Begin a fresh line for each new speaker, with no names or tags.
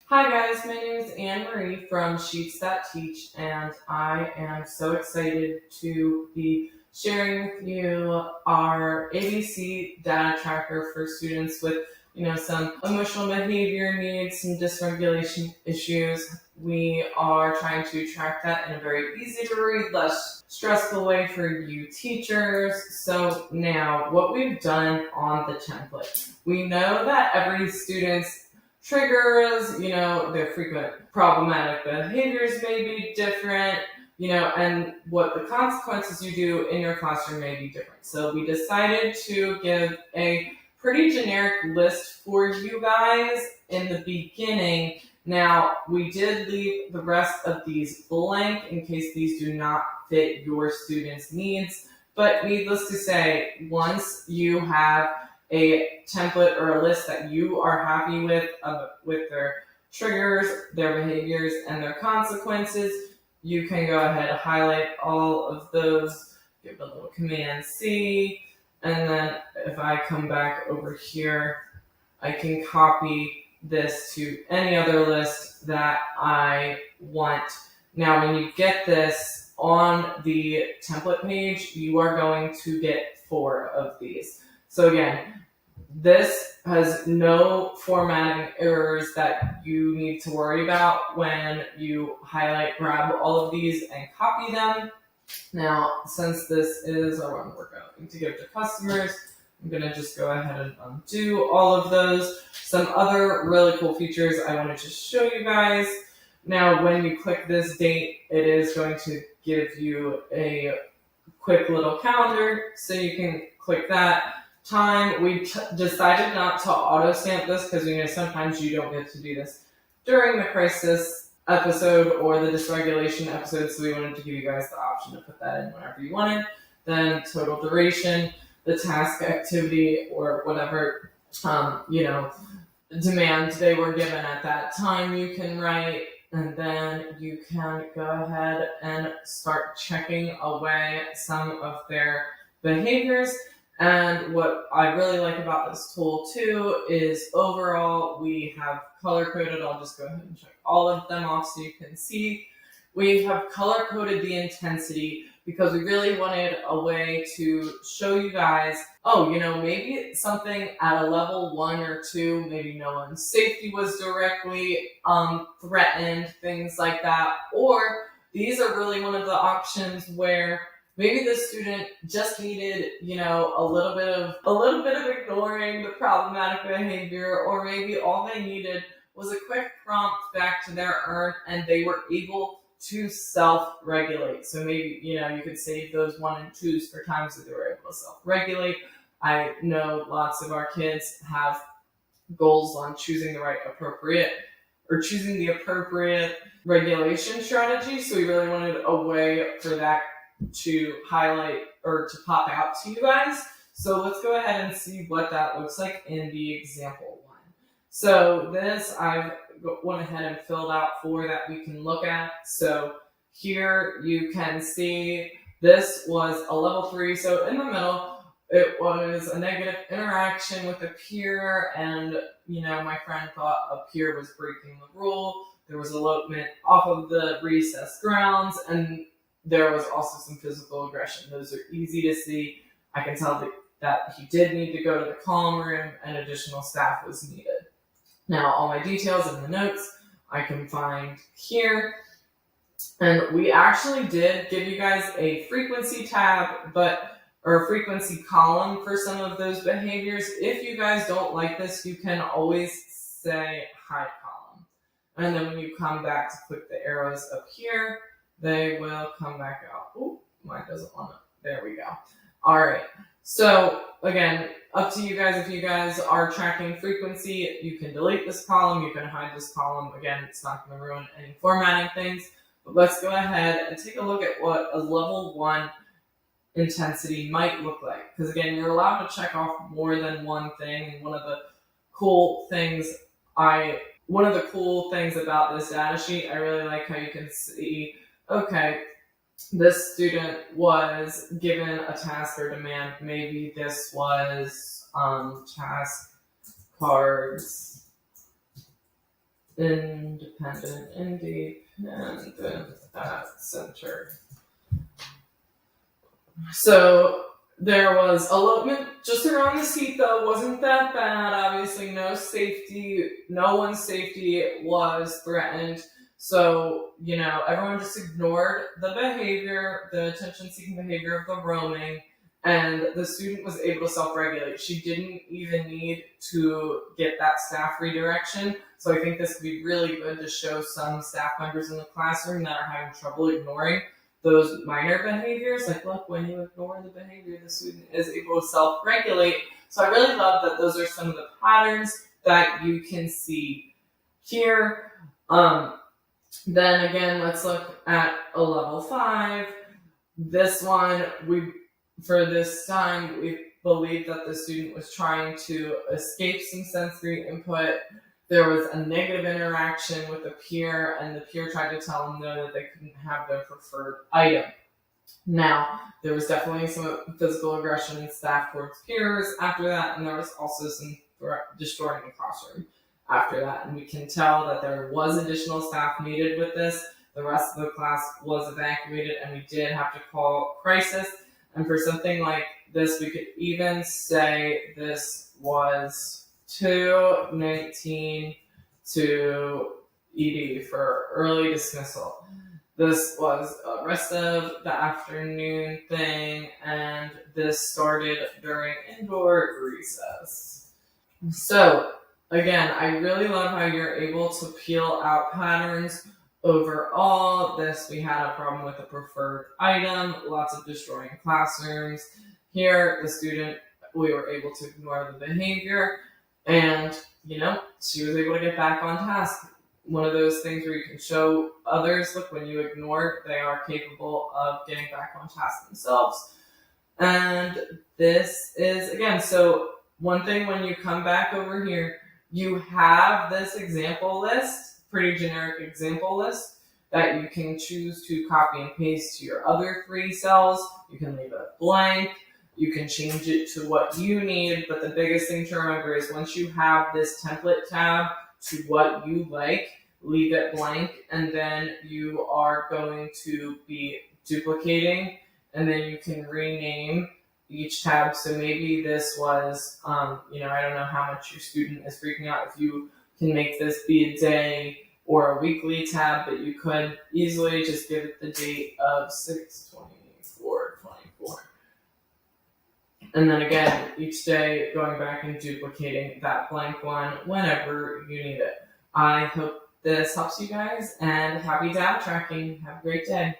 Hi guys, my name is Anne Marie from Teach, and I am so excited to be sharing with you our ABC data tracker for students with, some emotional behavior needs, some dysregulation issues. We are trying to track that in a very easy to read, less stressful way for you teachers. So now what we've done on the template, we know that every student's triggers, their frequent problematic behaviors may be different, and what the consequences you do in your classroom may be different. So we decided to give a pretty generic list for you guys in the beginning. Now, we did leave the rest of these blank in case these do not fit your students' needs, but needless to say, once you have a template or a list that you are happy with their triggers, their behaviors, and their consequences, you can go ahead and highlight all of those, give a little Command C, and then if I come back over here, I can copy this to any other list that I want. Now, when you get this on the template page, you are going to get 4 of these. So again, this has no formatting errors that you need to worry about when you grab all of these and copy them. Now, since this is a one we're going to give to customers, I'm going to just go ahead and undo all of those. Some other really cool features I want to just show you guys. Now, when you click this date, it is going to give you a quick little calendar, so you can click that. Time, we decided not to auto stamp this because we know sometimes you don't get to do this during the crisis episode or the dysregulation episode, so we wanted to give you guys the option to put that in whenever you wanted. Then total duration, the task activity, or whatever demand they were given at that time you can write, and then you can go ahead and start checking away some of their behaviors. And what I really like about this tool too is overall we have color coded. I'll just go ahead and check all of them off so you can see. We have color coded the intensity because we really wanted a way to show you guys, maybe something at a level 1 or 2, maybe no one's safety was directly threatened, things like that. Or these are really one of the options where maybe the student just needed, a little bit of ignoring the problematic behavior, or maybe all they needed was a quick prompt back to their earn and they were able to self-regulate. So maybe, you could save those 1 and 2s for times that they were able to self-regulate. I know lots of our kids have goals on choosing the appropriate regulation strategy. So we really wanted a way for that to highlight or to pop out to you guys. So let's go ahead and see what that looks like in the example one. So this I've went ahead and filled out 4 that we can look at. So here you can see this was a level 3. So in the middle, it was a negative interaction with a peer, and my friend thought a peer was breaking the rule. There was elopement off of the recess grounds, and there was also some physical aggression. Those are easy to see. I can tell that he did need to go to the calm room and additional staff was needed. Now, all my details in the notes I can find here. And we actually did give you guys a frequency tab, or a frequency column for some of those behaviors. If you guys don't like this, you can always say hide column. And then when you come back to click the arrows up here, they will come back out. Oh, mine doesn't want to. There we go. All right. So again, up to you guys. If you guys are tracking frequency, you can delete this column. You can hide this column. Again, it's not going to ruin any formatting things. But let's go ahead and take a look at what a level 1 intensity might look like. Because again, you're allowed to check off more than one thing. And one of the cool things about this data sheet, I really like how you can see, okay, this student was given a task or demand. Maybe this was task cards independent at center. So there was elopement just around the seat, though. Wasn't that bad. Obviously, no one's safety was threatened. So, everyone just ignored the behavior, the attention-seeking behavior of the roaming, and the student was able to self-regulate. She didn't even need to get that staff redirection. So I think this would be really good to show some staff members in the classroom that are having trouble ignoring those minor behaviors. Like, look, when you ignore the behavior, the student is able to self-regulate. So I really love that those are some of the patterns that you can see here. Then again, let's look at a level 5. This one, for this time, we believe that the student was trying to escape some sensory input. There was a negative interaction with a peer, and the peer tried to tell them no, that they couldn't have their preferred item. Now, there was definitely some physical aggression in staff towards peers after that, and there was also some destroying the classroom after that. And we can tell that there was additional staff needed with this. The rest of the class was evacuated, and we did have to call crisis. And for something like this, we could even say this was 219 to ED for early dismissal. This was a rest of the afternoon thing, and this started during indoor recess. So, again, I really love how you're able to peel out patterns. Overall, we had a problem with the preferred item, lots of destroying classrooms. Here, we were able to ignore the behavior, and, she was able to get back on task. One of those things where you can show others, look, when you ignore, they are capable of getting back on task themselves. And this is, again, so one thing when you come back over here, you have this example list, pretty generic example list, that you can choose to copy and paste to your other 3 cells. You can leave it blank. You can change it to what you need. But the biggest thing to remember is once you have this template tab to what you like, leave it blank, and then you are going to be duplicating, and then you can rename each tab. So maybe this was, I don't know how much your student is freaking out if you can make this be a day or a weekly tab, but you could easily just give it the date of 6/24/24. And then again, each day going back and duplicating that blank one whenever you need it. I hope this helps you guys, and happy data tracking. Have a great day.